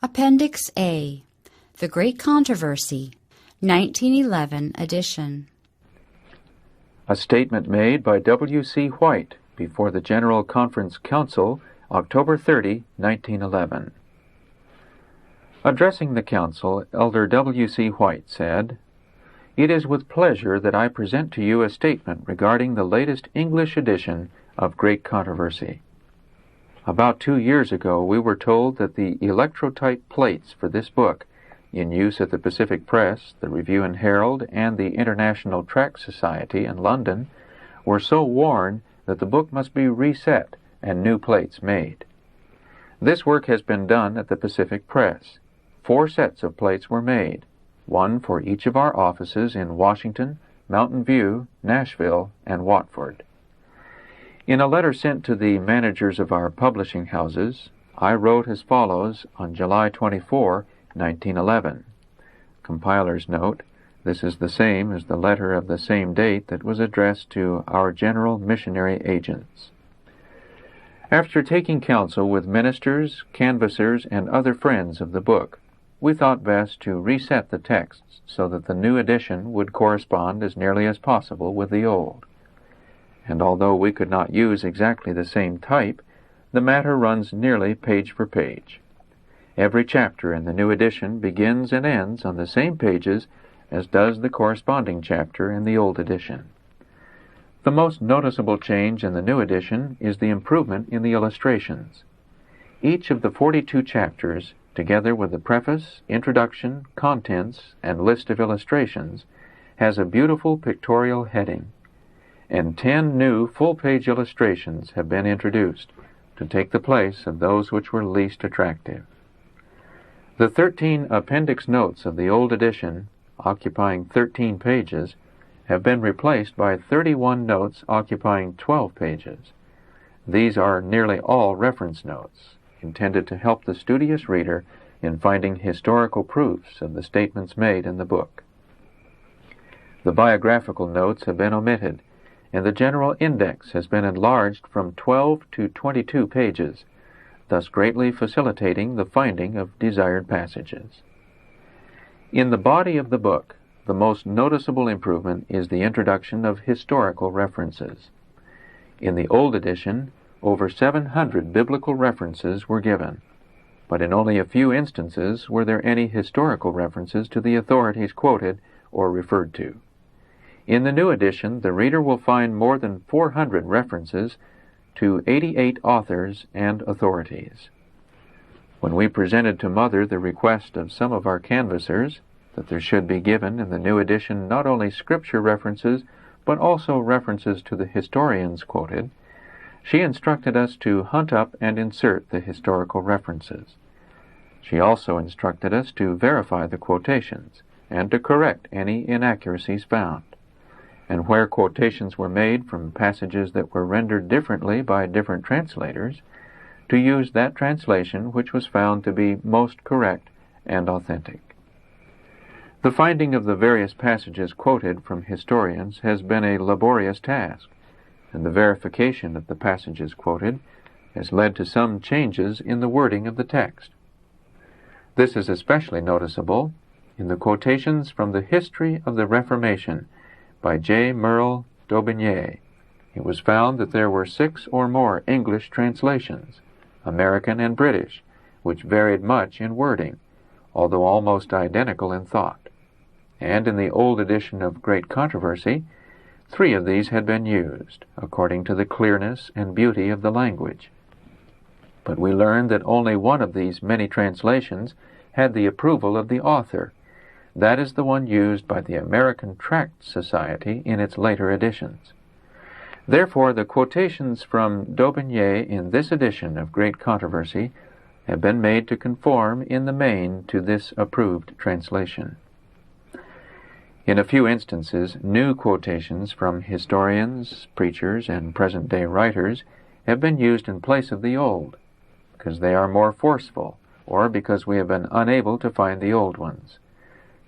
Appendix A, The Great Controversy, 1911 edition. A statement made by W.C. White before the General Conference Council, October 30, 1911. Addressing the Council, Elder W.C. White said, "It is with pleasure that I present to you a statement regarding the latest English edition of Great Controversy. About 2 years ago, we were told that the electrotype plates for this book, in use at the Pacific Press, the Review and Herald, and the International Tract Society in London, were so worn that the book must be reset and new plates made. This work has been done at the Pacific Press. 4 sets of plates were made, one for each of our offices in Washington, Mountain View, Nashville, and Watford. In a letter sent to the managers of our publishing houses, I wrote as follows on July 24, 1911. Compiler's note, this is the same as the letter of the same date that was addressed to our general missionary agents. After taking counsel with ministers, canvassers, and other friends of the book, we thought best to reset the texts so that the new edition would correspond as nearly as possible with the old. And although we could not use exactly the same type, the matter runs nearly page for page. Every chapter in the new edition begins and ends on the same pages as does the corresponding chapter in the old edition. The most noticeable change in the new edition is the improvement in the illustrations. Each of the 42 chapters, together with the preface, introduction, contents, and list of illustrations, has a beautiful pictorial heading, and 10 new full-page illustrations have been introduced to take the place of those which were least attractive. The 13 appendix notes of the old edition, occupying 13 pages, have been replaced by 31 notes occupying 12 pages. These are nearly all reference notes, intended to help the studious reader in finding historical proofs of the statements made in the book. The biographical notes have been omitted, and the general index has been enlarged from 12 to 22 pages, thus greatly facilitating the finding of desired passages. In the body of the book, the most noticeable improvement is the introduction of historical references. In the old edition, over 700 biblical references were given, but in only a few instances were there any historical references to the authorities quoted or referred to. In the new edition, the reader will find more than 400 references to 88 authors and authorities. When we presented to Mother the request of some of our canvassers that there should be given in the new edition not only scripture references, but also references to the historians quoted, she instructed us to hunt up and insert the historical references. She also instructed us to verify the quotations and to correct any inaccuracies found. And where quotations were made from passages that were rendered differently by different translators, to use that translation which was found to be most correct and authentic. The finding of the various passages quoted from historians has been a laborious task, and the verification of the passages quoted has led to some changes in the wording of the text. This is especially noticeable in the quotations from the History of the Reformation by J. Merle Daubigny. It was found that there were 6 or more English translations, American and British, which varied much in wording, although almost identical in thought. And in the old edition of Great Controversy, 3 of these had been used, according to the clearness and beauty of the language. But we learned that only one of these many translations had the approval of the author. That is the one used by the American Tract Society in its later editions. Therefore, the quotations from Daubigny in this edition of Great Controversy have been made to conform in the main to this approved translation. In a few instances, new quotations from historians, preachers, and present-day writers have been used in place of the old, because they are more forceful, or because we have been unable to find the old ones.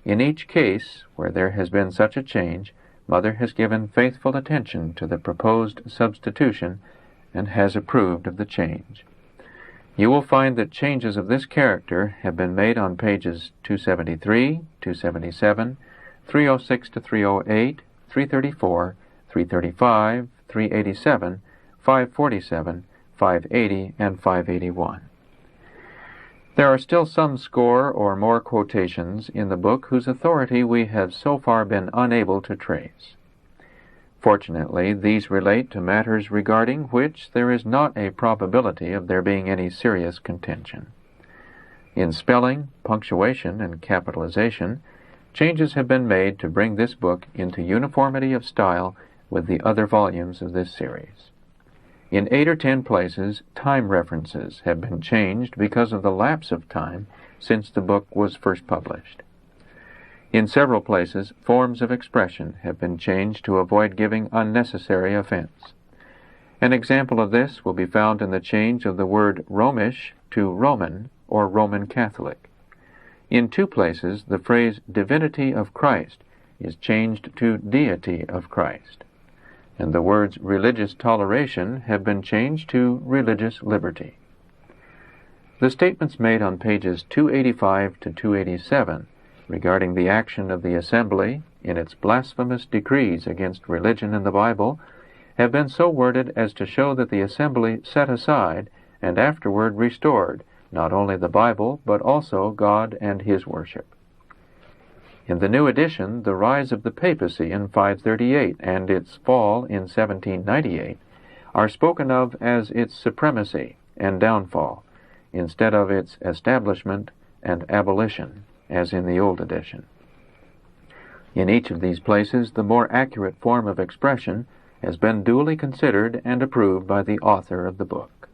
In each case where there has been such a change, Mother has given faithful attention to the proposed substitution and has approved of the change. You will find that changes of this character have been made on pages 273, 277, 306 to 308, 334, 335, 387, 547, 580, and 581. There are still some score or more quotations in the book whose authority we have so far been unable to trace. Fortunately, these relate to matters regarding which there is not a probability of there being any serious contention. In spelling, punctuation, and capitalization, changes have been made to bring this book into uniformity of style with the other volumes of this series. In 8 or 10 places, time references have been changed because of the lapse of time since the book was first published. In several places, forms of expression have been changed to avoid giving unnecessary offense. An example of this will be found in the change of the word Romish to Roman or Roman Catholic. In 2 places, the phrase divinity of Christ is changed to deity of Christ, and the words religious toleration have been changed to religious liberty. The statements made on pages 285 to 287 regarding the action of the Assembly in its blasphemous decrees against religion and the Bible have been so worded as to show that the Assembly set aside and afterward restored not only the Bible but also God and His worship. In the new edition, the rise of the papacy in 538 and its fall in 1798 are spoken of as its supremacy and downfall, instead of its establishment and abolition, as in the old edition. In each of these places, the more accurate form of expression has been duly considered and approved by the author of the book.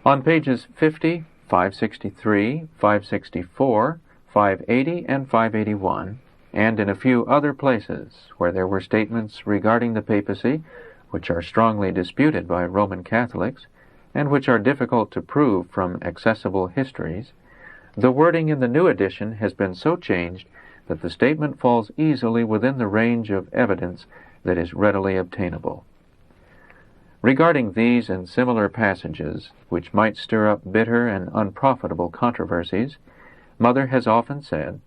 On pages 50, 563, 564, 580, and 581, and in a few other places where there were statements regarding the papacy which are strongly disputed by Roman Catholics and which are difficult to prove from accessible histories, the wording in the new edition has been so changed that the statement falls easily within the range of evidence that is readily obtainable. Regarding these and similar passages, which might stir up bitter and unprofitable controversies, Mother has often said,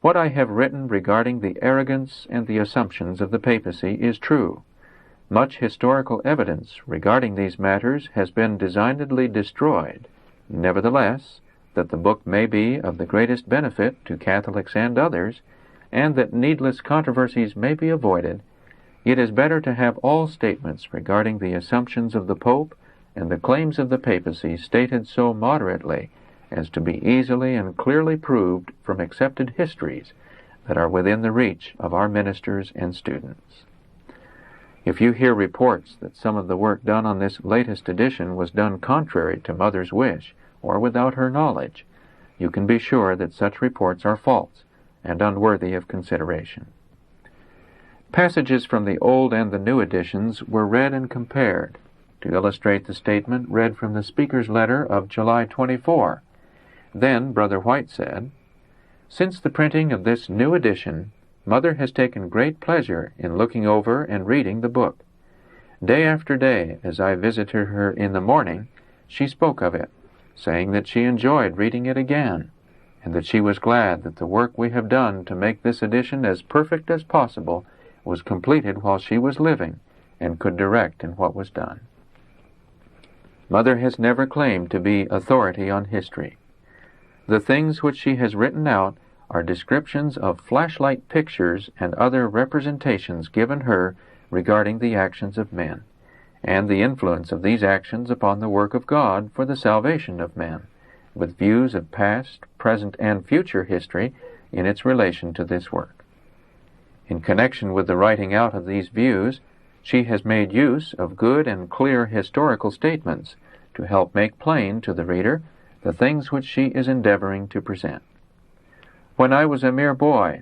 "What I have written regarding the arrogance and the assumptions of the papacy is true. Much historical evidence regarding these matters has been designedly destroyed. Nevertheless, that the book may be of the greatest benefit to Catholics and others, and that needless controversies may be avoided, it is better to have all statements regarding the assumptions of the Pope and the claims of the papacy stated so moderately as to be easily and clearly proved from accepted histories that are within the reach of our ministers and students." If you hear reports that some of the work done on this latest edition was done contrary to Mother's wish, or without her knowledge, you can be sure that such reports are false and unworthy of consideration. Passages from the Old and the New editions were read and compared to illustrate the statement read from the Speaker's letter of July 24. Then Brother White said, "Since the printing of this new edition, Mother has taken great pleasure in looking over and reading the book. Day after day, as I visited her in the morning, she spoke of it, saying that she enjoyed reading it again, and that she was glad that the work we have done to make this edition as perfect as possible was completed while she was living and could direct in what was done." Mother has never claimed to be authority on history. The things which she has written out are descriptions of flashlight pictures and other representations given her regarding the actions of men, and the influence of these actions upon the work of God for the salvation of men, with views of past, present, and future history in its relation to this work. In connection with the writing out of these views, she has made use of good and clear historical statements to help make plain to the reader the things which she is endeavoring to present. When I was a mere boy,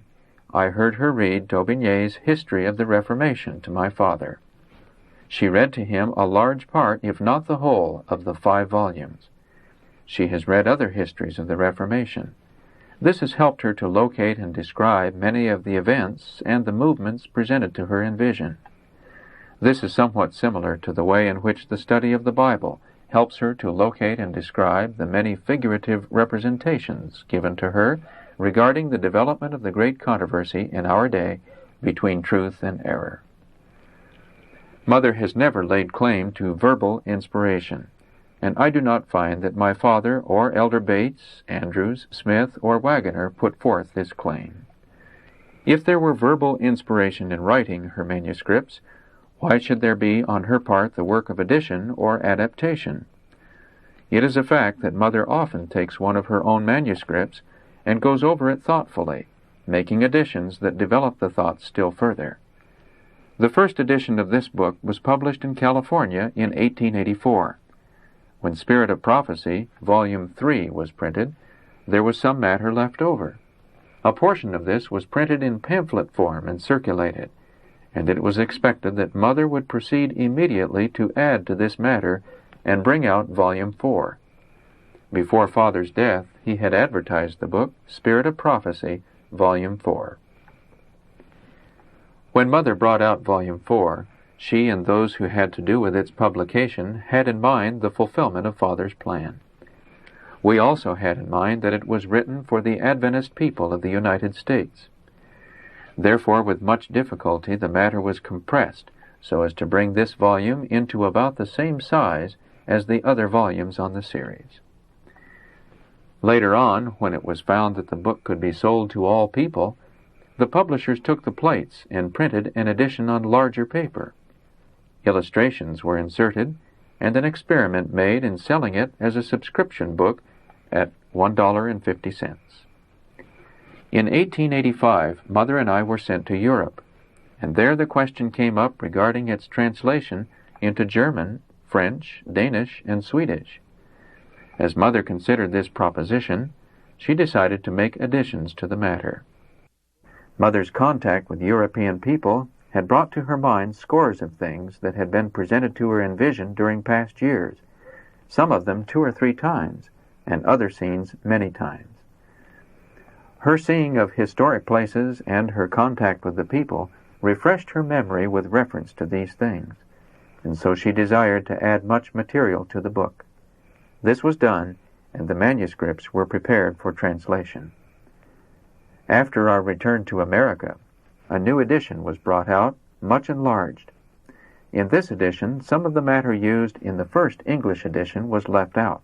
I heard her read D'Aubigné's History of the Reformation to my father. She read to him a large part, if not the whole, of the 5 volumes. She has read other histories of the Reformation. This has helped her to locate and describe many of the events and the movements presented to her in vision. This is somewhat similar to the way in which the study of the Bible helps her to locate and describe the many figurative representations given to her regarding the development of the great controversy in our day between truth and error. Mother has never laid claim to verbal inspiration, and I do not find that my father or Elder Bates, Andrews, Smith, or Wagoner put forth this claim. If there were verbal inspiration in writing her manuscripts, why should there be on her part the work of addition or adaptation? It is a fact that Mother often takes one of her own manuscripts and goes over it thoughtfully, making additions that develop the thoughts still further. The first edition of this book was published in California in 1884. When Spirit of Prophecy, Volume 3, was printed, there was some matter left over. A portion of this was printed in pamphlet form and circulated, and it was expected that Mother would proceed immediately to add to this matter and bring out Volume 4. Before Father's death, he had advertised the book, Spirit of Prophecy, Volume 4. When Mother brought out Volume 4, she and those who had to do with its publication had in mind the fulfillment of Father's plan. We also had in mind that it was written for the Adventist people of the United States. Therefore, with much difficulty, the matter was compressed so as to bring this volume into about the same size as the other volumes on the series. Later on, when it was found that the book could be sold to all people, the publishers took the plates and printed an edition on larger paper. Illustrations were inserted, and an experiment made in selling it as a subscription book at $1.50. In 1885, Mother and I were sent to Europe, and there the question came up regarding its translation into German, French, Danish, and Swedish. As Mother considered this proposition, she decided to make additions to the matter. Mother's contact with European people had brought to her mind scores of things that had been presented to her in vision during past years, some of them 2 or 3 times, and other scenes many times. Her seeing of historic places and her contact with the people refreshed her memory with reference to these things, and so she desired to add much material to the book. This was done, and the manuscripts were prepared for translation. After our return to America, a new edition was brought out, much enlarged. In this edition, some of the matter used in the first English edition was left out.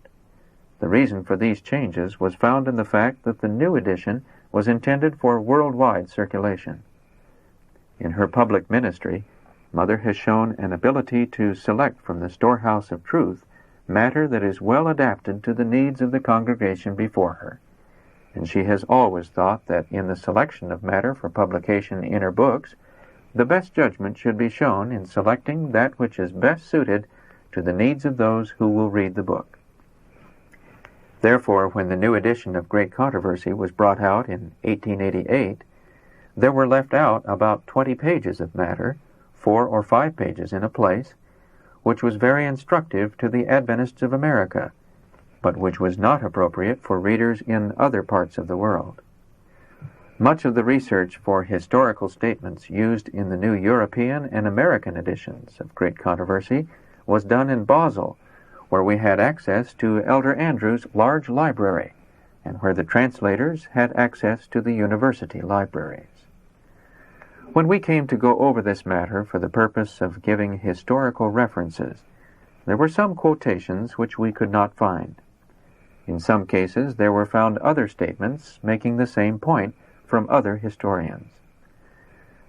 The reason for these changes was found in the fact that the new edition was intended for worldwide circulation. In her public ministry, Mother has shown an ability to select from the storehouse of truth matter that is well adapted to the needs of the congregation before her, and she has always thought that in the selection of matter for publication in her books, the best judgment should be shown in selecting that which is best suited to the needs of those who will read the book. Therefore, when the new edition of Great Controversy was brought out in 1888, there were left out about 20 pages of matter, 4 or 5 pages in a place, which was very instructive to the Adventists of America, but which was not appropriate for readers in other parts of the world. Much of the research for historical statements used in the new European and American editions of Great Controversy was done in Basel, where we had access to Elder Andrews' large library, and where the translators had access to the university libraries. When we came to go over this matter for the purpose of giving historical references, there were some quotations which we could not find. In some cases, there were found other statements making the same point from other historians.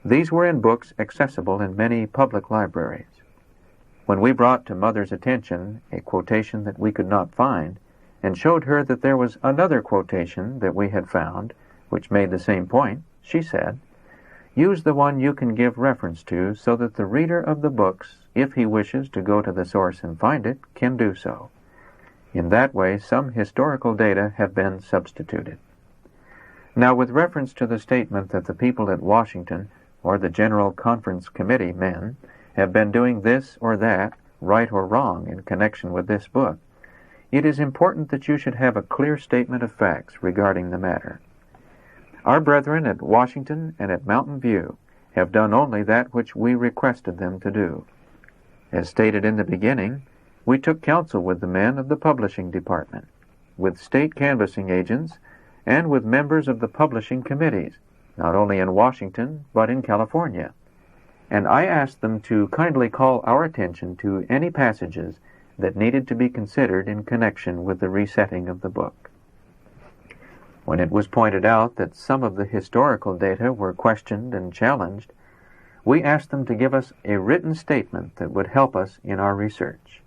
These were in books accessible in many public libraries. When we brought to Mother's attention a quotation that we could not find, and showed her that there was another quotation that we had found, which made the same point, she said, "Use the one you can give reference to so that the reader of the books, if he wishes to go to the source and find it, can do so." In that way, some historical data have been substituted. Now, with reference to the statement that the people at Washington, or the General Conference Committee men, have been doing this or that, right or wrong, in connection with this book, it is important that you should have a clear statement of facts regarding the matter. Our brethren at Washington and at Mountain View have done only that which we requested them to do. As stated in the beginning, We took counsel with the men of the publishing department, with state canvassing agents, and with members of the publishing committees, not only in Washington, but in California. And I asked them to kindly call our attention to any passages that needed to be considered in connection with the resetting of the book. When it was pointed out that some of the historical data were questioned and challenged, we asked them to give us a written statement that would help us in our research.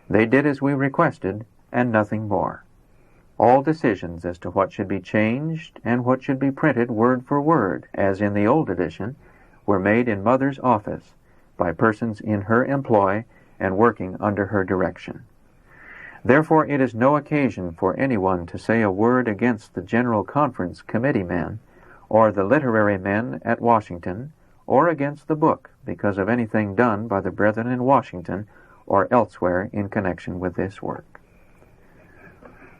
They did as we requested, and nothing more. All decisions as to what should be changed and what should be printed word for word, as in the old edition, were made in Mother's office by persons in her employ and working under her direction. Therefore, it is no occasion for anyone to say a word against the General Conference committee men or the literary men at Washington, or against the book because of anything done by the brethren in Washington or elsewhere in connection with this work.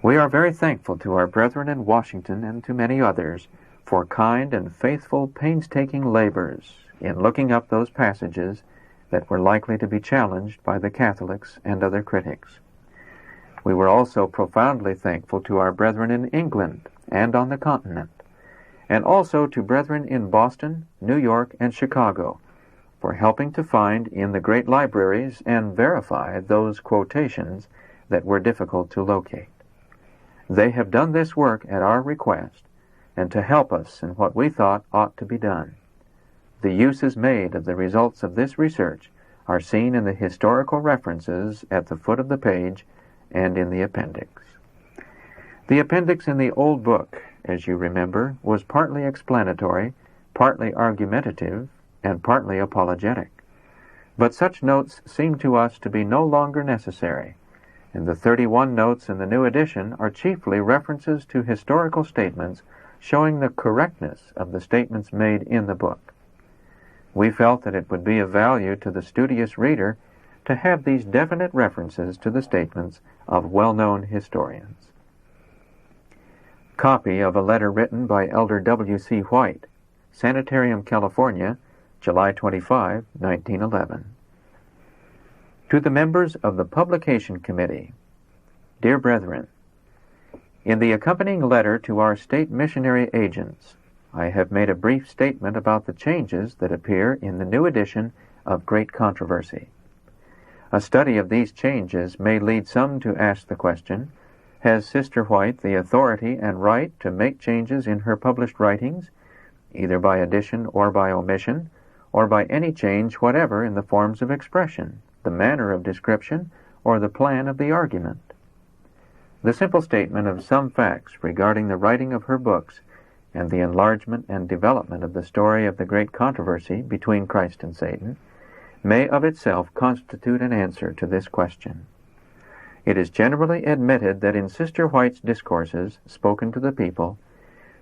We are very thankful to our brethren in Washington and to many others for kind and faithful, painstaking labors in looking up those passages that were likely to be challenged by the Catholics and other critics. We were also profoundly thankful to our brethren in England and on the continent, and also to brethren in Boston, New York, and Chicago for helping to find in the great libraries and verify those quotations that were difficult to locate. They have done this work at our request and to help us in what we thought ought to be done. The uses made of the results of this research are seen in the historical references at the foot of the page and in the appendix. The appendix in the old book, as you remember, was partly explanatory, partly argumentative, and partly apologetic. But such notes seem to us to be no longer necessary, and the 31 notes in the new edition are chiefly references to historical statements showing the correctness of the statements made in the book. We felt that it would be of value to the studious reader to have these definite references to the statements of well-known historians. Copy of a letter written by Elder W.C. White, Sanitarium, California, July 25, 1911. To the members of the Publication Committee, Dear Brethren, in the accompanying letter to our state missionary agents, I have made a brief statement about the changes that appear in the new edition of Great Controversy. A study of these changes may lead some to ask the question, has Sister White the authority and right to make changes in her published writings, either by addition or by omission, or by any change whatever in the forms of expression, the manner of description, or the plan of the argument? The simple statement of some facts regarding the writing of her books and the enlargement and development of the story of the great controversy between Christ and Satan may of itself constitute an answer to this question. It is generally admitted that in Sister White's discourses spoken to the people,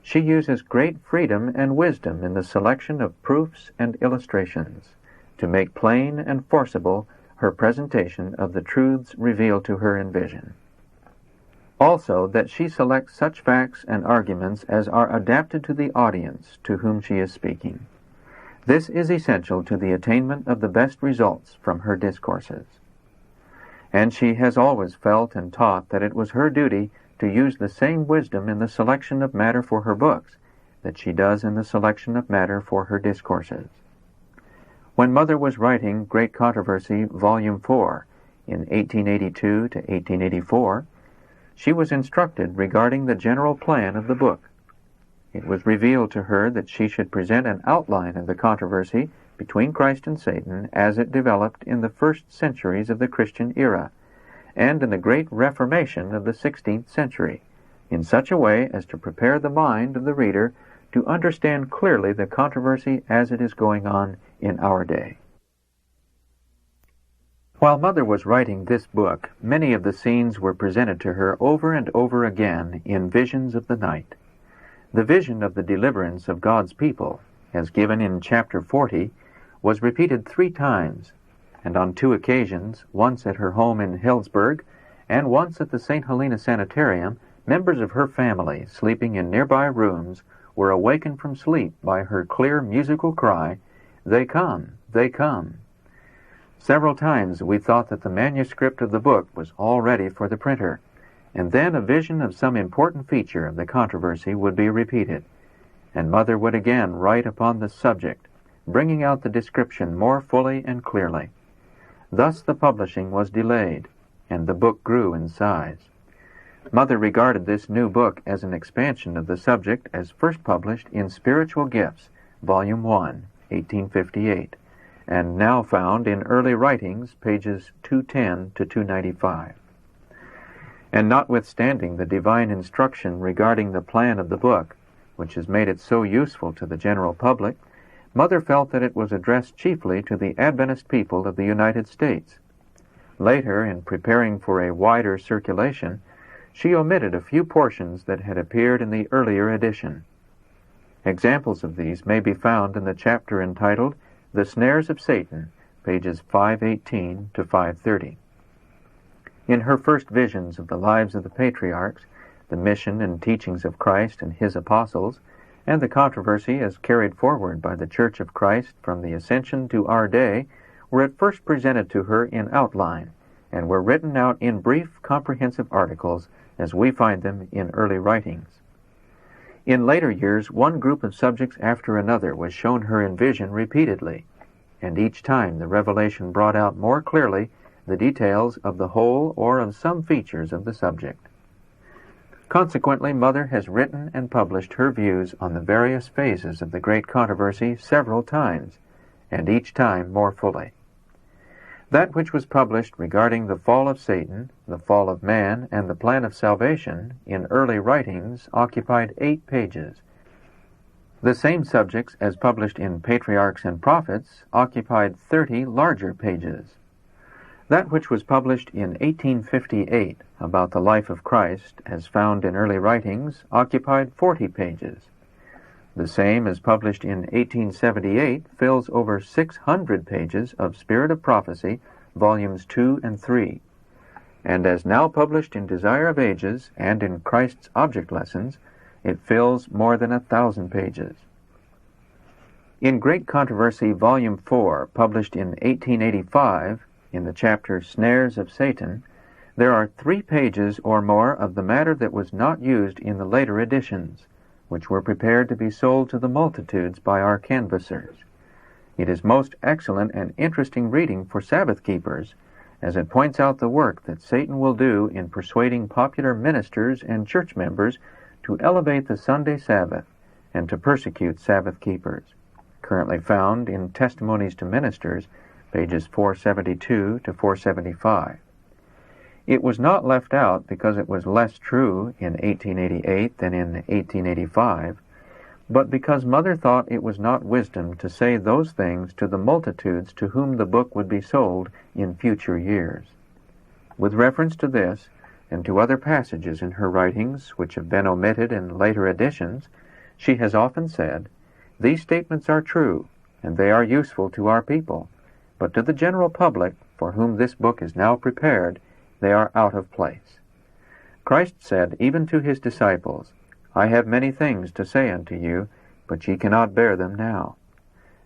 she uses great freedom and wisdom in the selection of proofs and illustrations to make plain and forcible her presentation of the truths revealed to her in vision. Also, that she selects such facts and arguments as are adapted to the audience to whom she is speaking. This is essential to the attainment of the best results from her discourses. And she has always felt and taught that it was her duty to use the same wisdom in the selection of matter for her books that she does in the selection of matter for her discourses. When Mother was writing Great Controversy, Volume 4, in 1882 to 1884, she was instructed regarding the general plan of the book. It was revealed to her that she should present an outline of the controversy between Christ and Satan as it developed in the first centuries of the Christian era, and in the great Reformation of the 16th century, in such a way as to prepare the mind of the reader to understand clearly the controversy as it is going on in our day. While Mother was writing this book, many of the scenes were presented to her over and over again in visions of the night. The vision of the deliverance of God's people, as given in chapter 40, was repeated 3 times, and on 2 occasions, once at her home in Hillsburg, and once at the St. Helena Sanitarium, members of her family, sleeping in nearby rooms, were awakened from sleep by her clear musical cry, "They come, they come." Several times we thought that the manuscript of the book was all ready for the printer, and then a vision of some important feature of the controversy would be repeated, and Mother would again write upon the subject, bringing out the description more fully and clearly. Thus the publishing was delayed, and the book grew in size. Mother regarded this new book as an expansion of the subject as first published in Spiritual Gifts, Volume 1, 1858, and now found in Early Writings, pages 210 to 295. And notwithstanding the divine instruction regarding the plan of the book, which has made it so useful to the general public, Mother felt that it was addressed chiefly to the Adventist people of the United States. Later, in preparing for a wider circulation, she omitted a few portions that had appeared in the earlier edition. Examples of these may be found in the chapter entitled The Snares of Satan, pages 518 to 530. In her first visions of the lives of the patriarchs, the mission and teachings of Christ and his apostles, and the controversy as carried forward by the Church of Christ from the Ascension to our day, were at first presented to her in outline, and were written out in brief, comprehensive articles as we find them in early writings. In later years, one group of subjects after another was shown her in vision repeatedly, and each time the revelation brought out more clearly the details of the whole or of some features of the subject. Consequently, Mother has written and published her views on the various phases of the great controversy several times, and each time more fully. That which was published regarding the fall of Satan, the fall of man, and the plan of salvation in early writings occupied 8 pages. The same subjects as published in Patriarchs and Prophets occupied 30 larger pages. That which was published in 1858 about the life of Christ, as found in early writings, occupied 40 pages. The same as published in 1878 fills over 600 pages of Spirit of Prophecy, volumes 2 and 3. And as now published in Desire of Ages and in Christ's Object Lessons, it fills more than 1,000 pages. In Great Controversy, Volume 4, published in 1885, in the chapter Snares of Satan, there are 3 pages or more of the matter that was not used in the later editions, which were prepared to be sold to the multitudes by our canvassers. It is most excellent and interesting reading for Sabbath keepers, as it points out the work that Satan will do in persuading popular ministers and church members to elevate the Sunday Sabbath and to persecute Sabbath keepers, currently found in Testimonies to Ministers, pages 472 to 475. It was not left out because it was less true in 1888 than in 1885, but because Mother thought it was not wisdom to say those things to the multitudes to whom the book would be sold in future years. With reference to this, and to other passages in her writings which have been omitted in later editions, she has often said, "These statements are true, and they are useful to our people, but to the general public, for whom this book is now prepared, they are out of place." Christ said even to his disciples, "I have many things to say unto you, but ye cannot bear them now."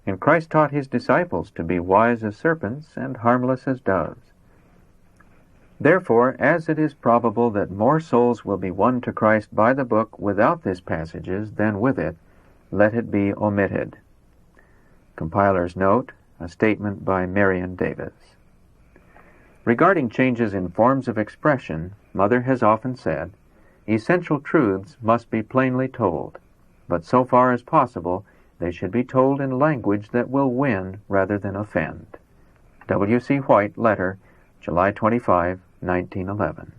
And Christ taught his disciples to be wise as serpents and harmless as doves. Therefore, as it is probable that more souls will be won to Christ by the book without these passages than with it, let it be omitted. Compiler's note, a statement by Marion Davis. Regarding changes in forms of expression, Mother has often said, essential truths must be plainly told, but so far as possible, they should be told in language that will win rather than offend. W.C. White, letter, July 25, 1911.